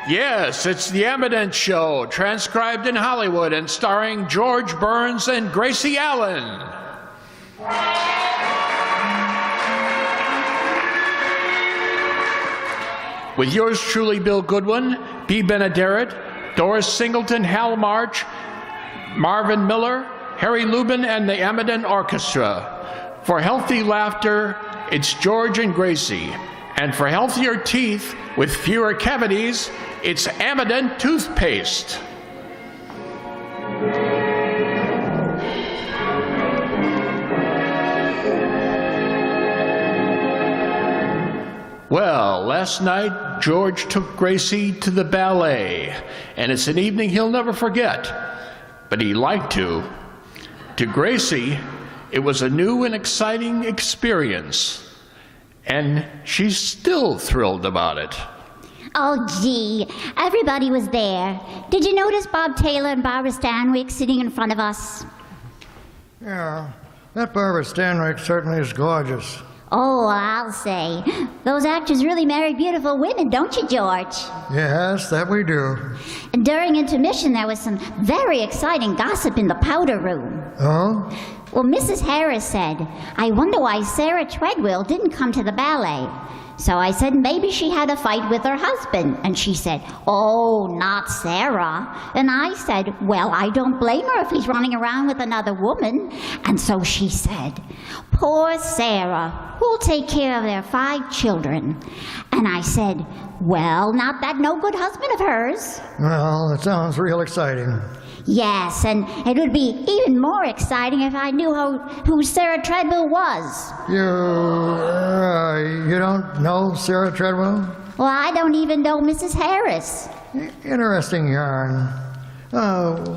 Yes, it's The Eminent Show, transcribed in Hollywood and starring George Burns and Gracie Allen. With yours truly, Bill Goodwin, B. Benaderet, Doris Singleton, Hal March, Marvin Miller, Harry Lubin, and the Eminent Orchestra. For healthy laughter, it's George and Gracie. And for healthier teeth with fewer cavities, it's Eminent toothpaste. Well, last night, George took Gracie to the ballet, and it's an evening he'll never forget, but he liked to. To Gracie, it was a new and exciting experience, and she's still thrilled about it. Oh, gee, everybody was there. Did you notice Bob Taylor and Barbara Stanwyck sitting in front of us? Yeah, that Barbara Stanwyck certainly is gorgeous. Oh, I'll say. Those actors really marry beautiful women, don't you, George? Yes, that we do. And during intermission, there was some very exciting gossip in the powder room. Oh? Well, Mrs. Harris said, I wonder why Sarah Treadwell didn't come to the ballet. So I said maybe she had a fight with her husband. And she said, oh, not Sarah. And I said, well, I don't blame her if he's running around with another woman. And so she said, poor Sarah, who'll take care of their 5 children? And I said, well, not that no good husband of hers. Well, it sounds real exciting. Yes, and it would be even more exciting if I knew who Sarah Treadwell was. You don't know Sarah Treadwell? Well, I don't even know Mrs. Harris. Interesting yarn.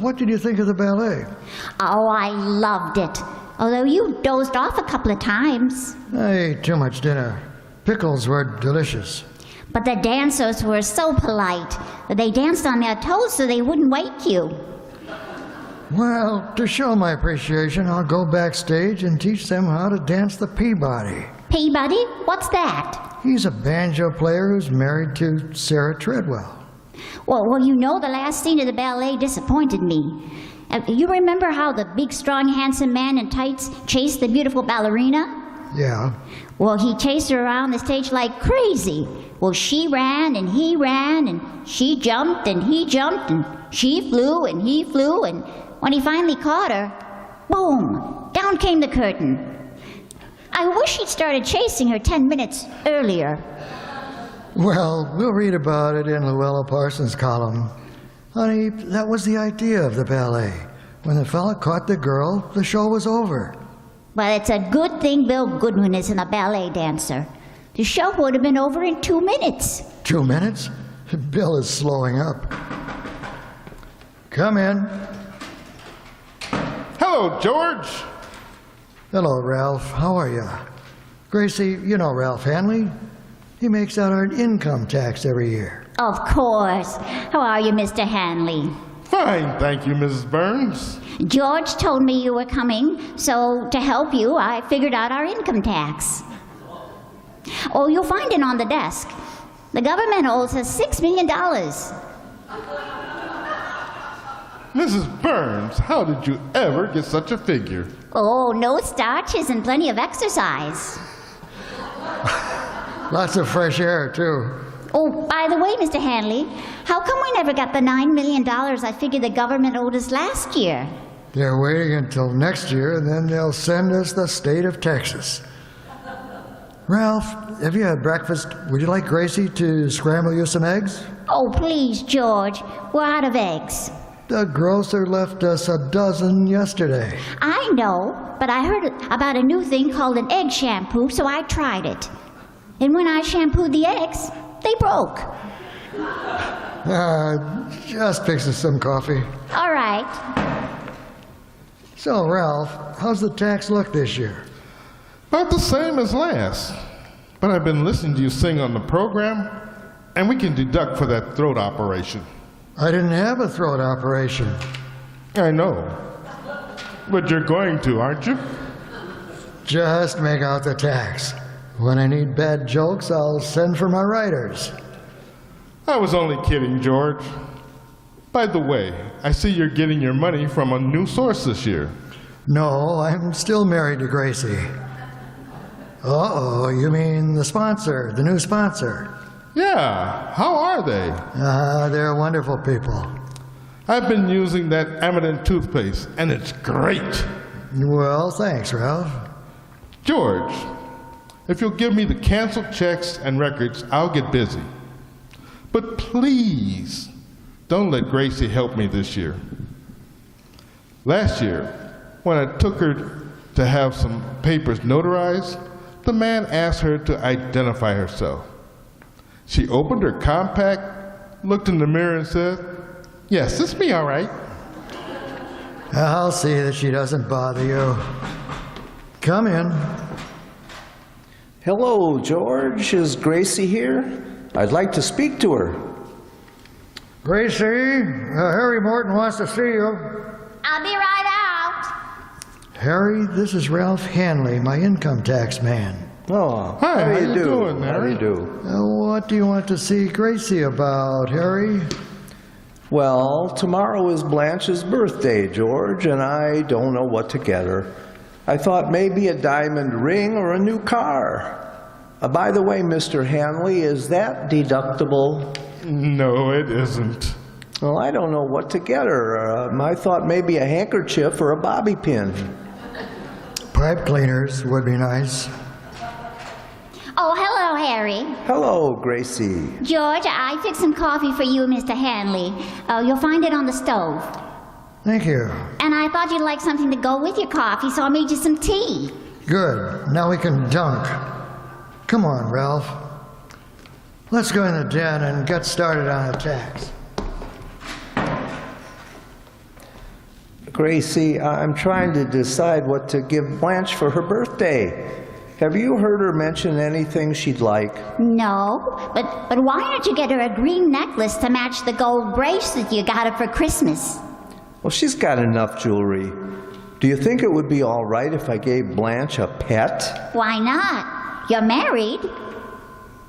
What did you think of the ballet? Oh, I loved it. Although you dozed off a couple of times. I ate too much dinner. Pickles were delicious. But the dancers were so polite. They danced on their toes so they wouldn't wake you. Well, to show my appreciation, I'll go backstage and teach them how to dance the Peabody. Peabody? What's that? He's a banjo player who's married to Sarah Treadwell. Well, you know the last scene of the ballet disappointed me. You remember how the big, strong, handsome man in tights chased the beautiful ballerina? Yeah. Well, he chased her around the stage like crazy. Well, she ran, and he ran, and she jumped, and he jumped, and she flew, and he flew, and when he finally caught her, boom, down came the curtain. I wish he'd started chasing her 10 minutes earlier. Well, we'll read about it in Luella Parsons' column. Honey, that was the idea of the ballet. When the fella caught the girl, the show was over. Well, it's a good thing Bill Goodwin isn't a ballet dancer. The show would have been over in 2 minutes. 2 minutes? Bill is slowing up. Come in. Hello, George. Hello, Ralph. How are you? Gracie, you know Ralph Hanley? He makes out our income tax every year. Of course. How are you, Mr. Hanley? Fine, thank you, Mrs. Burns. George told me you were coming, so to help you, I figured out our income tax. Oh, you'll find it on the desk. The government owes us $6 million. Mrs. Burns, how did you ever get such a figure? Oh, no starches and plenty of exercise. Lots of fresh air, too. Oh, by the way, Mr. Hanley, how come we never got the $9 million I figured the government owed us last year? They're waiting until next year, and then they'll send us the state of Texas. Ralph, have you had breakfast? Would you like Gracie to scramble you some eggs? Oh, please, George. We're out of eggs. The grocer left us a dozen yesterday. I know, but I heard about a new thing called an egg shampoo, so I tried it. And when I shampooed the eggs, they broke. Just fixing some coffee. All right. So, Ralph, how's the tax look this year? About the same as last. But I've been listening to you sing on the program, and we can deduct for that throat operation. I didn't have a throat operation. I know. But you're going to, aren't you? Just make out the tax. When I need bad jokes, I'll send for my writers. I was only kidding, George. By the way, I see you're getting your money from a new source this year. No, I'm still married to Gracie. Uh-oh, you mean the sponsor, the new sponsor? Yeah, how are they? They're wonderful people. I've been using that Amidon toothpaste, and it's great. Well, thanks, Ralph. George, if you'll give me the canceled checks and records, I'll get busy. But please, don't let Gracie help me this year. Last year, when I took her to have some papers notarized, the man asked her to identify herself. She opened her compact, looked in the mirror and said, "Yes, it's me, all right." I'll see that she doesn't bother you. Come in. Hello, George. Is Gracie here? I'd like to speak to her. Gracie, Harry Morton wants to see you. I'll be right out. Harry, this is Ralph Hanley, my income tax man. Oh, Hi, how how do you do? doing, How do Harry? you do? What do you want to see Gracie about, Harry? Well, tomorrow is Blanche's birthday, George, and I don't know what to get her. I thought maybe a diamond ring or a new car. By the way, Mr. Hanley, is that deductible? No, it isn't. Well, I don't know what to get her. I thought maybe a handkerchief or a bobby pin. Pipe cleaners would be nice. Oh, hello, Harry. Hello, Gracie. George, I fixed some coffee for you, Mr. Hanley. You'll find it on the stove. Thank you. And I thought you'd like something to go with your coffee, so I made you some tea. Good. Now we can dunk. Come on, Ralph. Let's go in the den and get started on the tax. Gracie, I'm trying to decide what to give Blanche for her birthday. Have you heard her mention anything she'd like? No, but why don't you get her a green necklace to match the gold bracelet you got her for Christmas? Well, she's got enough jewelry. Do you think it would be all right if I gave Blanche a pet? Why not? You're married.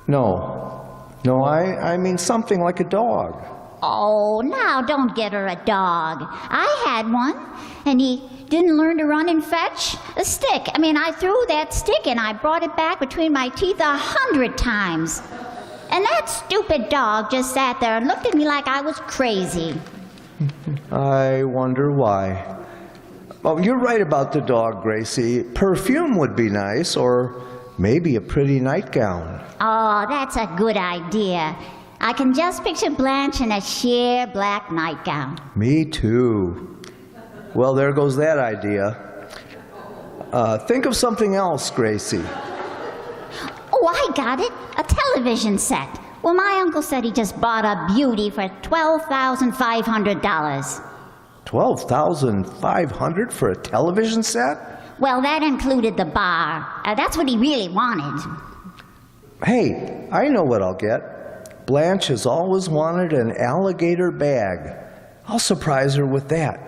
No. No, I mean something like a dog. Oh, now don't get her a dog. I had one, and he didn't learn to run and fetch a stick. I threw that stick and I brought it back between my teeth 100 times. And that stupid dog just sat there and looked at me like I was crazy. I wonder why. Oh, you're right about the dog, Gracie. Perfume would be nice, or maybe a pretty nightgown. Oh, that's a good idea. I can just picture Blanche in a sheer black nightgown. Me too. Well, there goes that idea. Think of something else, Gracie. Oh, I got it. A television set. Well, my uncle said he just bought a beauty for $12,500. $12,500 for a television set? Well, that included the bar. That's what he really wanted. Hey, I know what I'll get. Blanche has always wanted an alligator bag. I'll surprise her with that.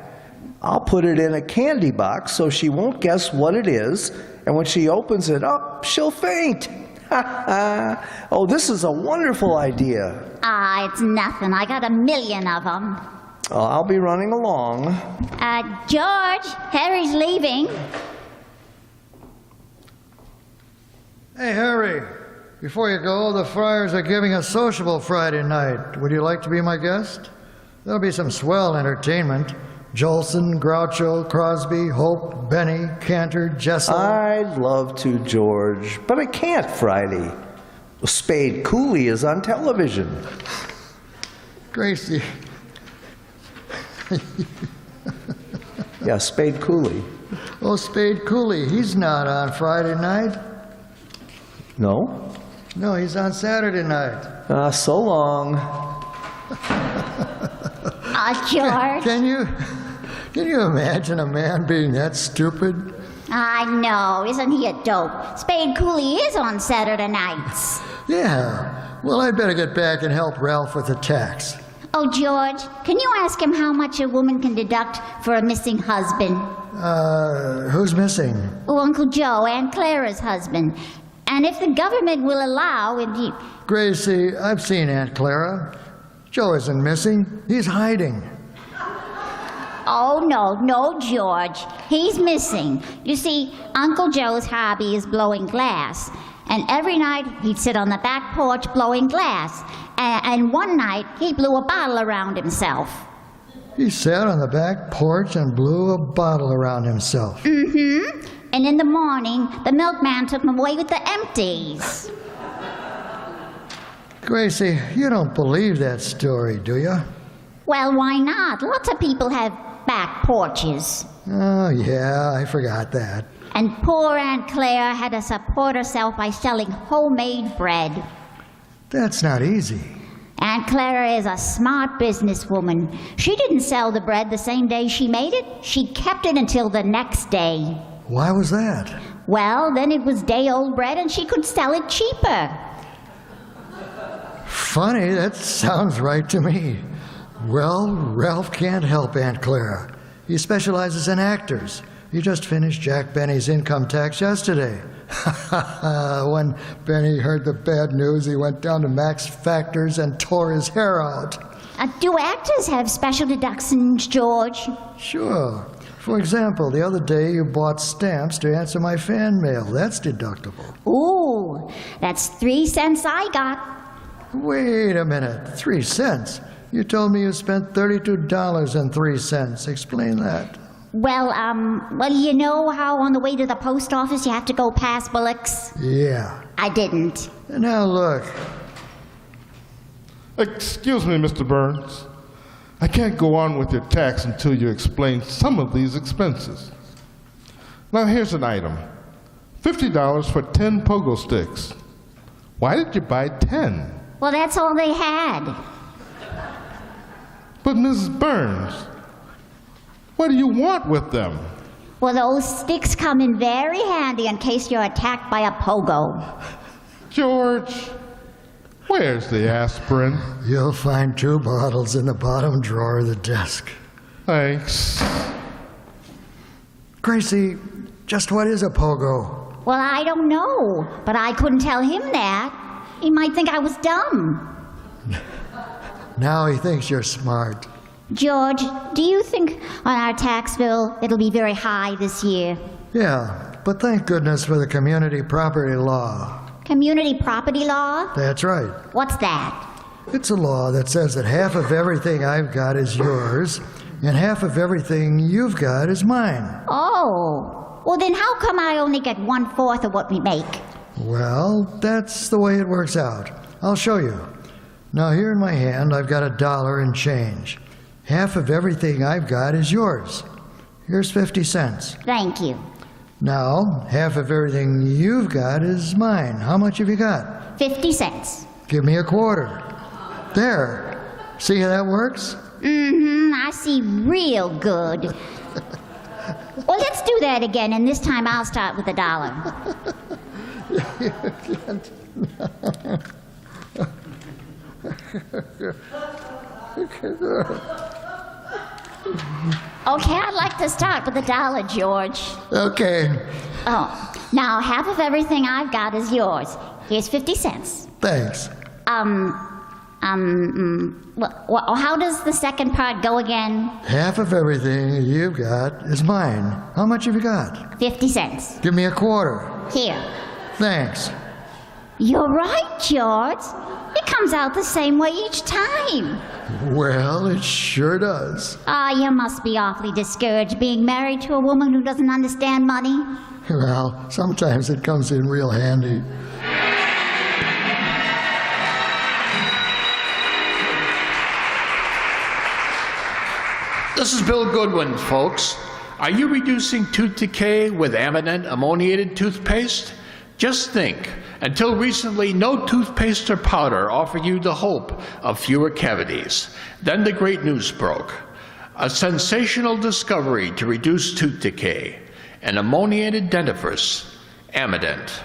I'll put it in a candy box so she won't guess what it is, and when she opens it up, she'll faint. Oh, this is a wonderful idea. It's nothing. I got 1,000,000 of them. I'll be running along. George, Harry's leaving. Hey, Harry. Before you go, the Friars are giving a sociable Friday night. Would you like to be my guest? There'll be some swell entertainment. Jolson, Groucho, Crosby, Hope, Benny, Cantor, Jessel. I'd love to, George, but I can't Friday. Spade Cooley is on television. Gracie. Yeah, Spade Cooley. Oh, Spade Cooley. He's not on Friday night. No? No, he's on Saturday night. So long. George. Can you imagine a man being that stupid? I know. Isn't he a dope? Spade Cooley is on Saturday nights. Yeah. Well, I'd better get back and help Ralph with the tax. Oh, George, can you ask him how much a woman can deduct for a missing husband? Who's missing? Oh, Uncle Joe, Aunt Clara's husband. And if the government will allow, Gracie, I've seen Aunt Clara. Joe isn't missing. He's hiding. Oh, no, George. He's missing. You see, Uncle Joe's hobby is blowing glass. And every night he'd sit on the back porch blowing glass. And one night he blew a bottle around himself. He sat on the back porch and blew a bottle around himself. Mm-hmm. And in the morning, the milkman took him away with the empties. Gracie, you don't believe that story, do you? Well, why not? Lots of people have back porches. Oh, yeah, I forgot that. And poor Aunt Claire had to support herself by selling homemade bread. That's not easy. Aunt Clara is a smart businesswoman. She didn't sell the bread the same day she made it. She kept it until the next day. Why was that? Well, then it was day-old bread and she could sell it cheaper. Funny, that sounds right to me. Well, Ralph can't help Aunt Clara. He specializes in actors. He just finished Jack Benny's income tax yesterday. When Benny heard the bad news, he went down to Max Factor's and tore his hair out. Do actors have special deductions, George? Sure. For example, the other day you bought stamps to answer my fan mail. That's deductible. Ooh, that's 3 cents I got. Wait a minute. 3 cents? You told me you spent $32.03. Explain that. Well, you know how on the way to the post office you have to go past Bullock's? Yeah. I didn't. Now look. Excuse me, Mr. Burns. I can't go on with your tax until you explain some of these expenses. Now here's an item. $50 for 10 pogo sticks. Why did you buy 10? Well, that's all they had. But Mrs. Burns, what do you want with them? Well, those sticks come in very handy in case you're attacked by a pogo. George, where's the aspirin? You'll find 2 bottles in the bottom drawer of the desk. Thanks. Gracie, just what is a pogo? Well, I don't know, but I couldn't tell him that. He might think I was dumb. Now he thinks you're smart. George, do you think on our tax bill it'll be very high this year? Yeah, but thank goodness for the community property law. Community property law? That's right. What's that? It's a law that says that half of everything I've got is yours, and half of everything you've got is mine. Oh, well then how come I only get 1/4 of what we make? Well, that's the way it works out. I'll show you. Now here in my hand, I've got $1 and change. Half of everything I've got is yours. Here's 50 cents. Thank you. Now, half of everything you've got is mine. How much have you got? 50 cents. Give me $0.25. There. See how that works? Mm-hmm, I see real good. Well, let's do that again, and this time I'll start with $1. Okay, I'd like to start with $1, George. Okay. Oh, now half of everything I've got is yours. Here's 50 cents. Thanks. How does the second part go again? Half of everything you've got is mine. How much have you got? 50 cents. Give me $0.25. Here. Thanks. You're right, George. It comes out the same way each time. Well, it sure does. You must be awfully discouraged being married to a woman who doesn't understand money. Well, sometimes it comes in real handy. This is Bill Goodwin, folks. Are you reducing tooth decay with Amident ammoniated toothpaste? Just think, until recently, no toothpaste or powder offered you the hope of fewer cavities. Then the great news broke. A sensational discovery to reduce tooth decay. An ammoniated dentifrice, Amident.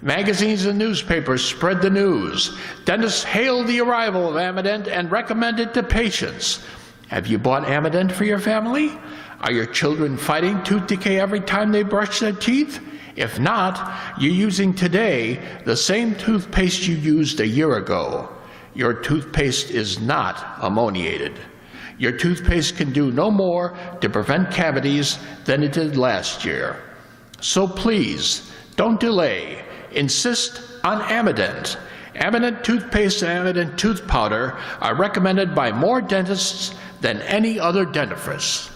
Magazines and newspapers spread the news. Dentists hailed the arrival of Amident and recommended it to patients. Have you bought Amident for your family? Are your children fighting tooth decay every time they brush their teeth? If not, you're using today the same toothpaste you used a year ago. your toothpaste is not ammoniated. Your toothpaste can do no more to prevent cavities than it did last year. So please, don't delay. Insist on Amident. Amident toothpaste and Amident tooth powder are recommended by more dentists than any other dentifrice.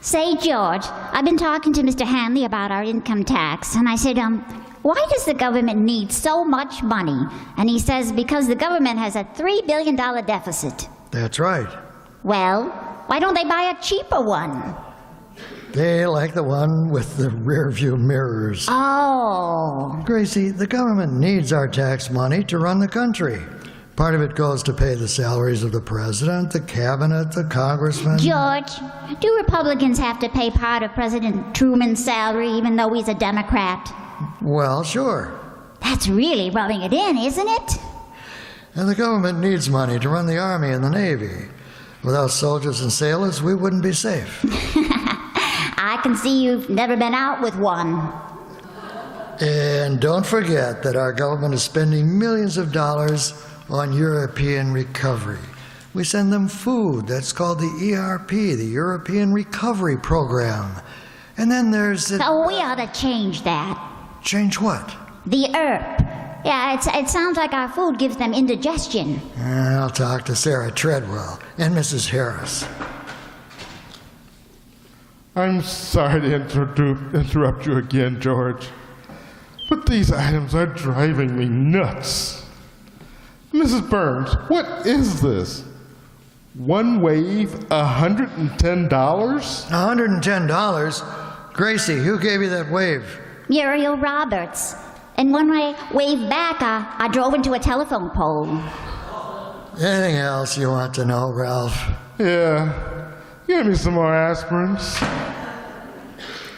Say, George, I've been talking to Mr. Hanley about our income tax, and I said, why does the government need so much money? And he says, because the government has a $3 billion deficit. That's right. Well, why don't they buy a cheaper one? They like the one with the rear view mirrors. Oh. Gracie, the government needs our tax money to run the country. Part of it goes to pay the salaries of the president, the cabinet, the congressmen. George, do Republicans have to pay part of President Truman's salary even though he's a Democrat? Well, sure. That's really rubbing it in, isn't it? And the government needs money to run the Army and the Navy. Without soldiers and sailors, we wouldn't be safe. I can see you've never been out with one. And don't forget that our government is spending millions of dollars on European recovery. We send them food. That's called the ERP, the European Recovery Program. And then there's the... Oh, we ought to change that. Change what? The ERP. Yeah, it sounds like our food gives them indigestion. I'll talk to Sarah Treadwell and Mrs. Harris. I'm sorry to interrupt you again, George, but these items are driving me nuts. Mrs. Burns, what is this? One wave, $110? $110? Gracie, who gave you that wave? Muriel Roberts. And when I waved back, I drove into a telephone pole. Anything else you want to know, Ralph? Yeah. Give me some more aspirins.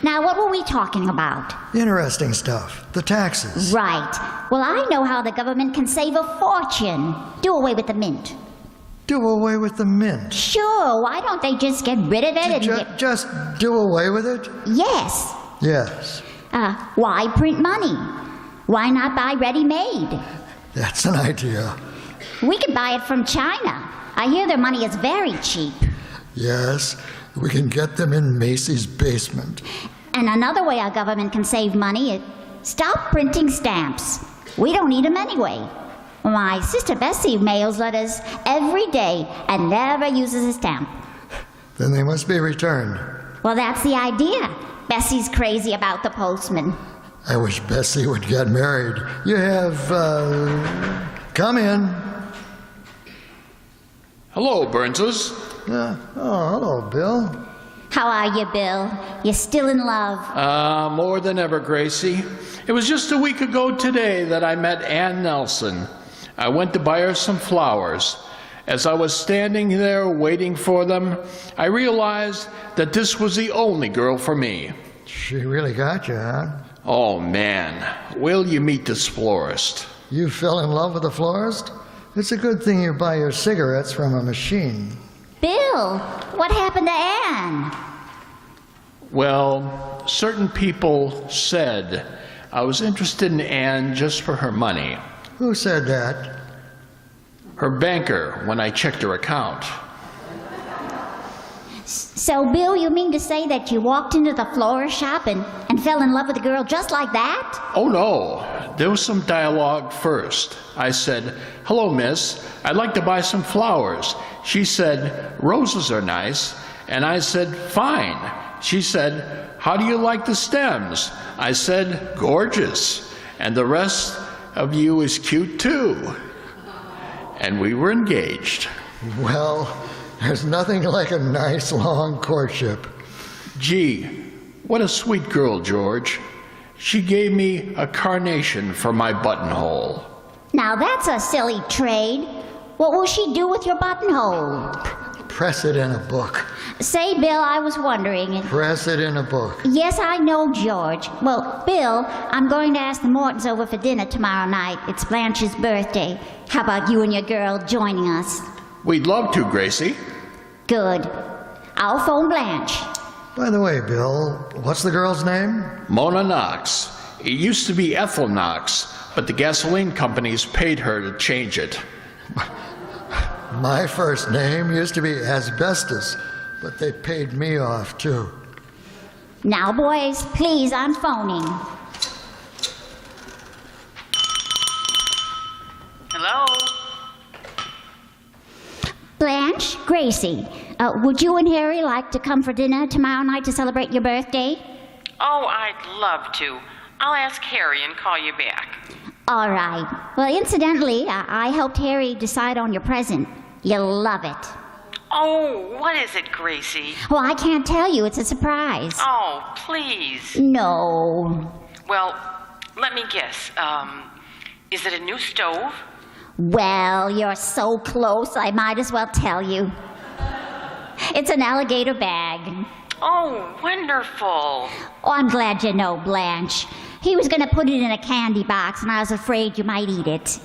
Now, what were we talking about? Interesting stuff. The taxes. Right. Well, I know how the government can save a fortune. Do away with the mint. Do away with the mint. Sure, why don't they just get rid of it and Just do away with it? Yes. Yes. Why print money? Why not buy ready-made? That's an idea. We could buy it from China. I hear their money is very cheap. Yes, we can get them in Macy's basement. And another way our government can save money is stop printing stamps. We don't need them anyway. My sister Bessie mails letters every day and never uses a stamp. Then they must be returned. Well, that's the idea. Bessie's crazy about the postman. I wish Bessie would get married. You have, come in. Hello, Burnses. Hello, Bill. How are you, Bill? You still in love? More than ever, Gracie. It was just a week ago today that I met Ann Nelson. I went to buy her some flowers. As I was standing there waiting for them, I realized that this was the only girl for me. She really got you, huh? Oh, man. Will you meet this florist? You fell in love with the florist? It's a good thing you buy your cigarettes from a machine. Bill, what happened to Anne? Well, certain people said I was interested in Ann just for her money. Who said that? Her banker, when I checked her account. So, Bill, you mean to say that you walked into the florist shop and fell in love with a girl just like that? Oh, no. There was some dialogue first. I said, "Hello, miss. I'd like to buy some flowers." She said, "Roses are nice." And I said, "Fine." She said, "How do you like the stems?" I said, "Gorgeous. And the rest of you is cute, too." And we were engaged. Well, there's nothing like a nice long courtship. Gee, what a sweet girl, George. She gave me a carnation for my buttonhole. Now that's a silly trade. What will she do with your buttonhole? Press it in a book. Say, Bill, I was wondering. Press it in a book. Yes, I know, George. Well, Bill, I'm going to ask the Mortons over for dinner tomorrow night. It's Blanche's birthday. How about you and your girl joining us? We'd love to, Gracie. Good. I'll phone Blanche. By the way, Bill, what's the girl's name? Mona Knox. It used to be Ethel Knox, but the gasoline companies paid her to change it. My first name used to be Asbestos, but they paid me off too. Now, boys, please, I'm phoning. Hello? Blanche, Gracie, would you and Harry like to come for dinner tomorrow night to celebrate your birthday? Oh, I'd love to. I'll ask Harry and call you back. All right. Well, incidentally, I helped Harry decide on your present. You'll love it. Oh, what is it, Gracie? Well, I can't tell you. It's a surprise. Oh, please. No. Well, let me guess. Is it a new stove? Well, you're so close, I might as well tell you. It's an alligator bag. Oh, wonderful. Oh, I'm glad you know, Blanche. He was going to put it in a candy box, and I was afraid you might eat it.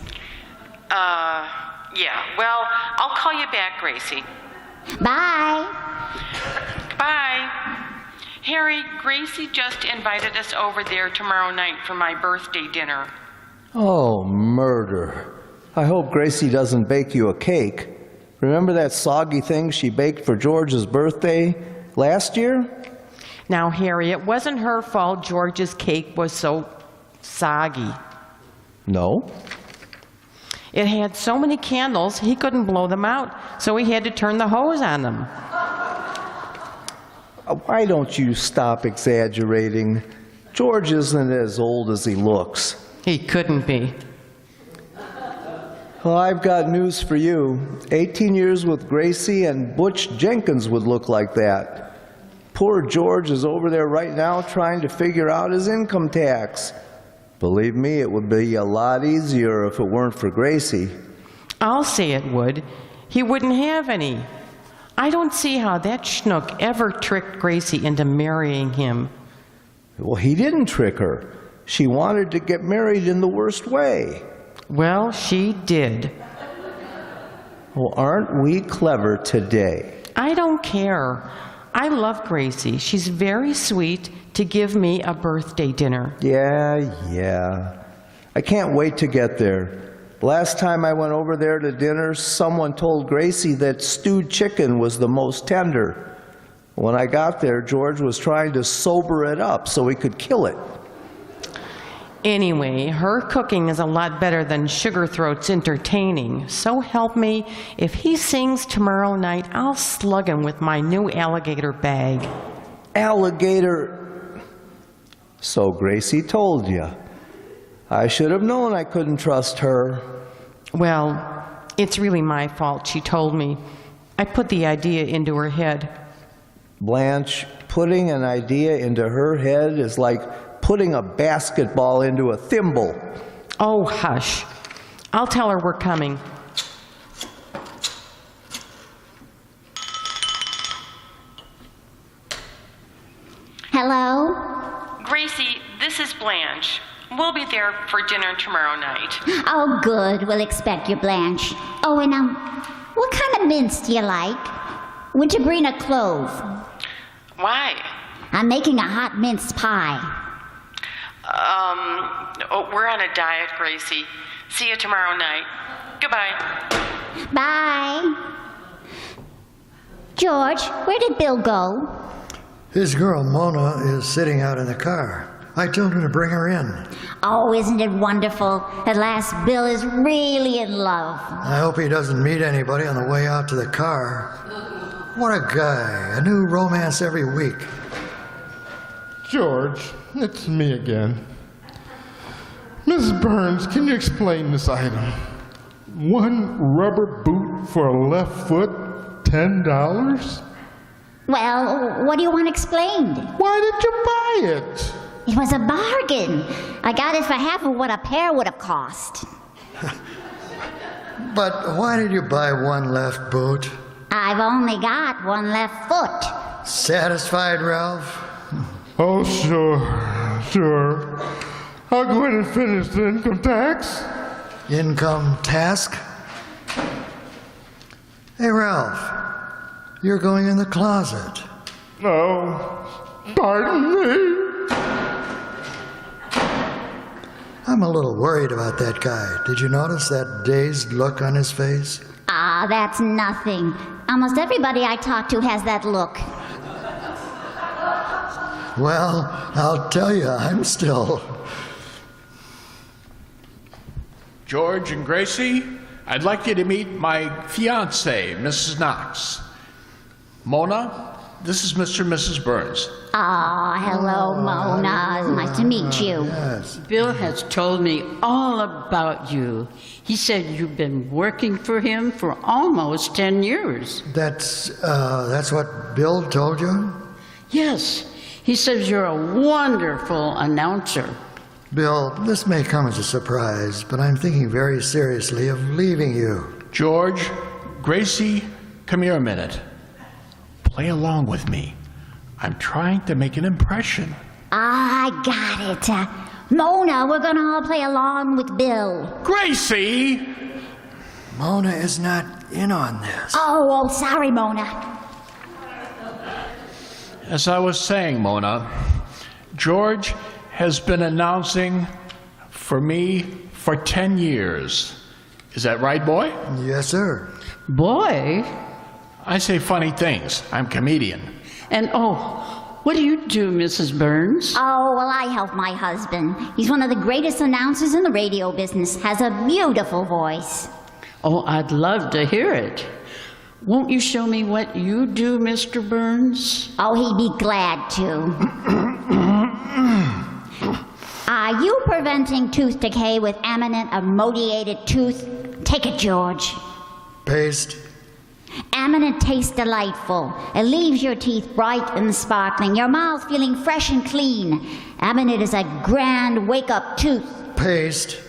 Yeah. Well, I'll call you back, Gracie. Bye. Bye. Harry, Gracie just invited us over there tomorrow night for my birthday dinner. Oh, murder. I hope Gracie doesn't bake you a cake. Remember that soggy thing she baked for George's birthday last year? Now, Harry, it wasn't her fault George's cake was so soggy. No. It had so many candles, he couldn't blow them out, so he had to turn the hose on them. Why don't you stop exaggerating? George isn't as old as he looks. He couldn't be. Well, I've got news for you. 18 years with Gracie and Butch Jenkins would look like that. Poor George is over there right now trying to figure out his income tax. Believe me, it would be a lot easier if it weren't for Gracie. I'll say it would. He wouldn't have any. I don't see how that schnook ever tricked Gracie into marrying him. Well, he didn't trick her. She wanted to get married in the worst way. Well, she did. Well, aren't we clever today? I don't care. I love Gracie. She's very sweet to give me a birthday dinner. Yeah. I can't wait to get there. Last time I went over there to dinner, someone told Gracie that stewed chicken was the most tender. When I got there, George was trying to sober it up so he could kill it. Anyway, her cooking is a lot better than Sugarthroat's entertaining. So help me, if he sings tomorrow night, I'll slug him with my new alligator bag. Alligator. So Gracie told you. I should have known I couldn't trust her. Well, it's really my fault, she told me. I put the idea into her head. Blanche, putting an idea into her head is like putting a basketball into a thimble. Oh, hush. I'll tell her we're coming. Hello? Gracie, this is Blanche. We'll be there for dinner tomorrow night. Oh, good. We'll expect you, Blanche. Oh, and, what kind of mince do you like? Wintergreen or clove? Why? I'm making a hot mince pie. We're on a diet, Gracie. See you tomorrow night. Goodbye. Bye. George, where did Bill go? His girl Mona is sitting out in the car. I told him to bring her in. Oh, isn't it wonderful? At last, Bill is really in love. I hope he doesn't meet anybody on the way out to the car. What a guy. A new romance every week. George, it's me again. Mrs. Burns, can you explain this item? One rubber boot for a left foot, $10? Well, what do you want explained? Why did you buy it? It was a bargain. I got it for half of what a pair would have cost. But why did you buy one left boot? I've only got one left foot. Satisfied, Ralph? Oh, sure. I'll go ahead and finish the income tax. Income task? Hey, Ralph, you're going in the closet. No, Pardon me. I'm a little worried about that guy. Did you notice that dazed look on his face? Ah, that's nothing. Almost everybody I talk to has that look. Well, I'll tell you, I'm still... George and Gracie, I'd like you to meet my fiancée, Mrs. Knox. Mona, this is Mr. and Mrs. Burns. Ah, hello, Mona. It's nice to meet you. Yes. Bill has told me all about you. He said you've been working for him for almost 10 years. That's what Bill told you? Yes, he says you're a wonderful announcer. Bill, this may come as a surprise, but I'm thinking very seriously of leaving you. George, Gracie, come here a minute. Play along with me. I'm trying to make an impression. I got it. Mona, we're gonna all play along with Bill. Gracie! Mona is not in on this. Oh, sorry, Mona. As I was saying, Mona, George has been announcing for me for 10 years. Is that right, boy? Yes, sir. Boy, I say funny things. I'm a comedian. and what do you do, Mrs. Burns? Oh, well, I help my husband. He's one of the greatest announcers in the radio business, has a beautiful voice. Oh, I'd love to hear it. Won't you show me what you do, Mr. Burns? Oh, he'd be glad to. Are you preventing tooth decay with eminent ammoniated tooth? Take it, George. Paste. Eminent tastes delightful. It leaves your teeth bright and sparkling, your mouth feeling fresh and clean. Eminent is a grand wake-up tooth. Paste.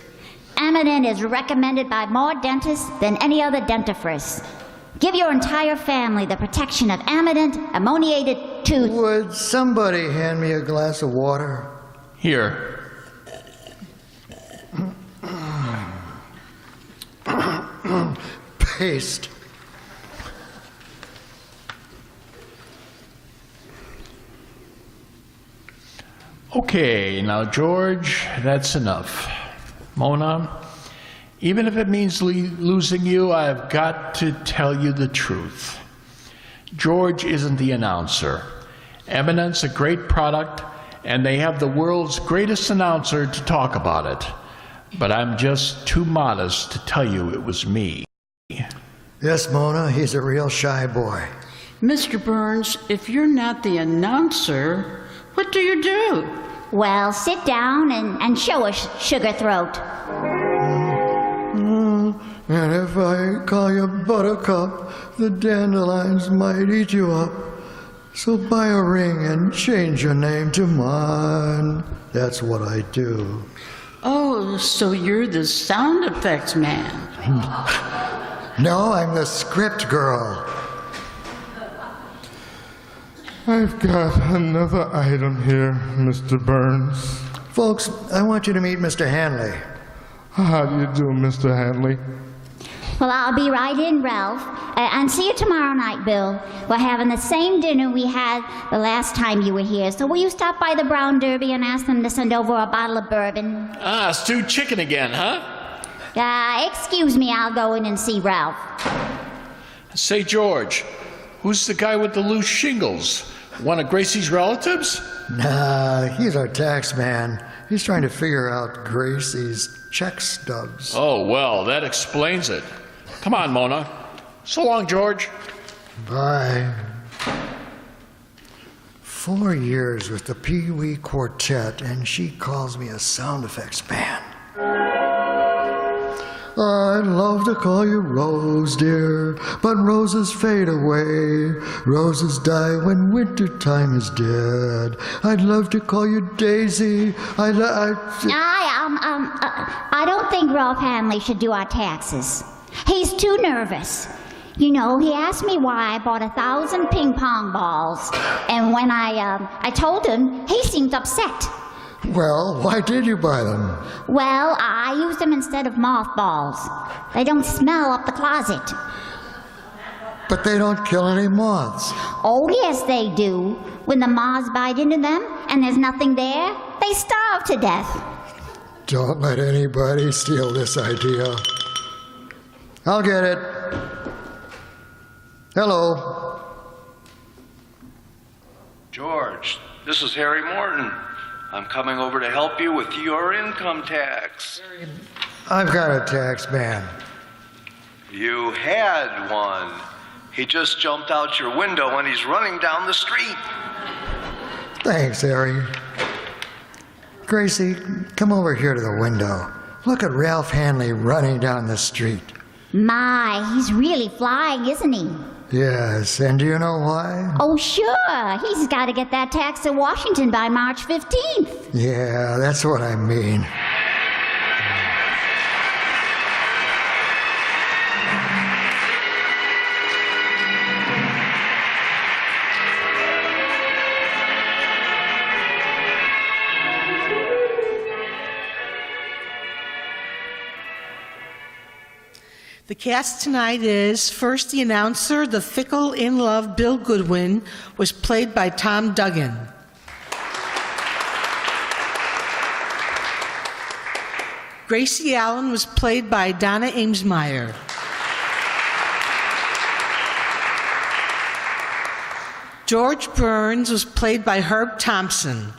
Eminent is recommended by more dentists than any other dentifrice. Give your entire family the protection of eminent ammoniated tooth. Would somebody hand me a glass of water? Here. Paste. Okay, now, George, that's enough. Mona, even if it means losing you, I've got to tell you the truth. George isn't the announcer. Eminent's a great product, and they have the world's greatest announcer to talk about it. But I'm just too modest to tell you it was me. Yes, Mona, he's a real shy boy. Mr. Burns, if you're not the announcer, what do you do? Well, sit down and show us, Sugar Throat. And if I call you Buttercup, the dandelions might eat you up. So buy a ring and change your name to mine. That's what I do. Oh, so you're the sound effects man. No, I'm the script girl. I've got another item here, Mr. Burns. Folks, I want you to meet Mr. Hanley. How do you do, Mr. Hanley? Well, I'll be right in, Ralph. And see you tomorrow night, Bill. We're having the same dinner we had the last time you were here. So will you stop by the Brown Derby and ask them to send over a bottle of bourbon? Ah, stewed chicken again, huh? Excuse me, I'll go in and see Ralph. Say, George, who's the guy with the loose shingles? One of Gracie's relatives? Nah, he's our tax man. He's trying to figure out Gracie's check stubs. Oh, well, that explains it. Come on, Mona. So long, George. Bye. 4 years with the Pee Wee Quartet, and she calls me a sound effects man. I'd love to call you Rose, dear, but roses fade away. Roses die when wintertime is dead. I'd love to call you Daisy. I don't think Ralph Hanley should do our taxes. He's too nervous. You know, he asked me why I bought 1,000 ping pong balls, and when I told him, he seemed upset. Well, why did you buy them? Well, I used them instead of mothballs. They don't smell up the closet. But they don't kill any moths. Oh, yes, they do. When the moths bite into them and there's nothing there, they starve to death. Don't let anybody steal this idea. I'll get it. Hello. George, this is Harry Morton. I'm coming over to help you with your income tax. I've got a tax man. You had one. He just jumped out your window and he's running down the street. Thanks, Harry. Gracie, come over here to the window. Look at Ralph Hanley running down the street. My, he's really flying, isn't he? Yes, and do you know why? Oh, sure. He's got to get that tax to Washington by March 15th. Yeah, that's what I mean. The cast tonight is, first the announcer, the fickle, in-love Bill Goodwin, was played by Tom Duggan. Gracie Allen was played by Donna Amesmeyer. George Burns was played by Herb Thompson.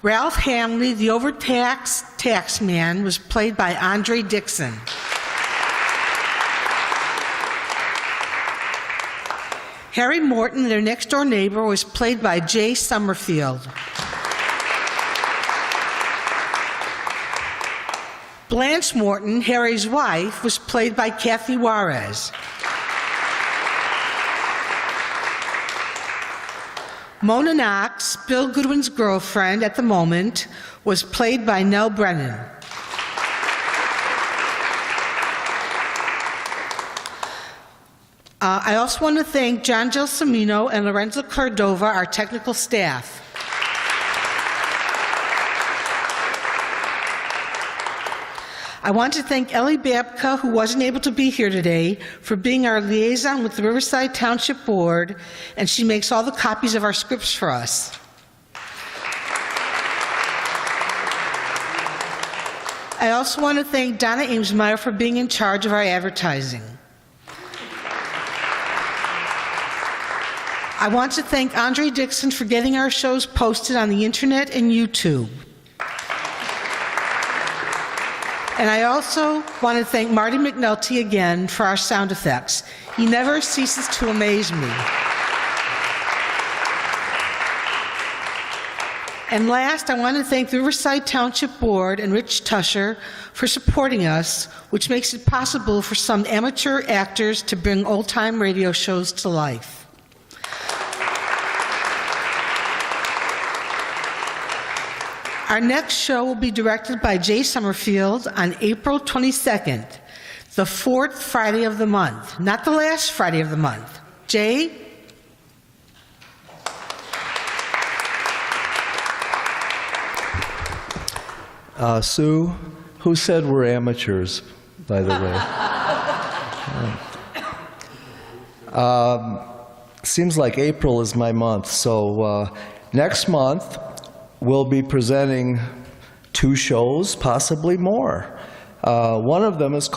Ralph Hanley, the overtaxed taxman, was played by Andre Dixon. Harry Morton, their next-door neighbor, was played by Jay Summerfield. Blanche Morton, Harry's wife, was played by Kathy Juarez. Mona Knox, Bill Goodwin's girlfriend at the moment, was played by Nell Brennan. I also want to thank John Gelsomino and Lorenzo Cordova, our technical staff. I want to thank Ellie Babka, who wasn't able to be here today, for being our liaison with the Riverside Township Board, and she makes all the copies of our scripts for us. I also want to thank Donna Amesmeyer for being in charge of our advertising. I want to thank Andre Dixon for getting our shows posted on the internet and YouTube. And I also want to thank Marty McNulty again for our sound effects. He never ceases to amaze me. And last, I want to thank the Riverside Township Board and Rich Tusher for supporting us, which makes it possible for some amateur actors to bring old-time radio shows to life. Our next show will be directed by Jay Summerfield on April 22nd, the fourth Friday of the month, not the last Friday of the month. Jay? Sue, who said we're amateurs, by the way? Seems like April is my month, so next month, we'll be presenting 2 shows, possibly more. One of them is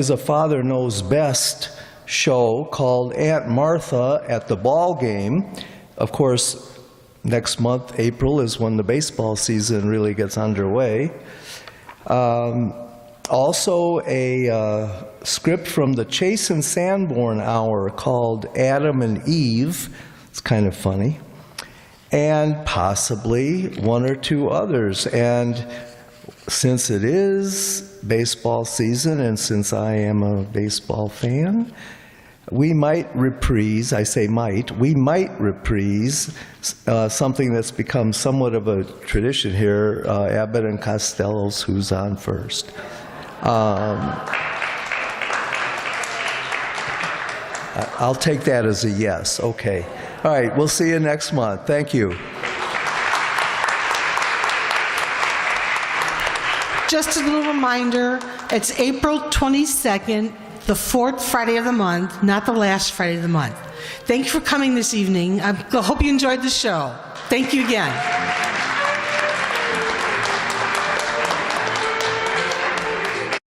a Father Knows Best show called Aunt Martha at the Ball Game. Of course, next month, April, is when the baseball season really gets underway. Also, a script from the Chase and Sanborn Hour called Adam and Eve. It's kind of funny. And possibly 1 or 2 others. And since it is baseball season, and since I am a baseball fan, we might reprise, I say might, we might reprise something that's become somewhat of a tradition here, Abbott and Costello's Who's On First. I'll take that as a yes, okay. All right, we'll see you next month. Thank you. Just a little reminder, it's April 22nd, the fourth Friday of the month, not the last Friday of the month. Thank you for coming this evening. I hope you enjoyed the show. Thank you again.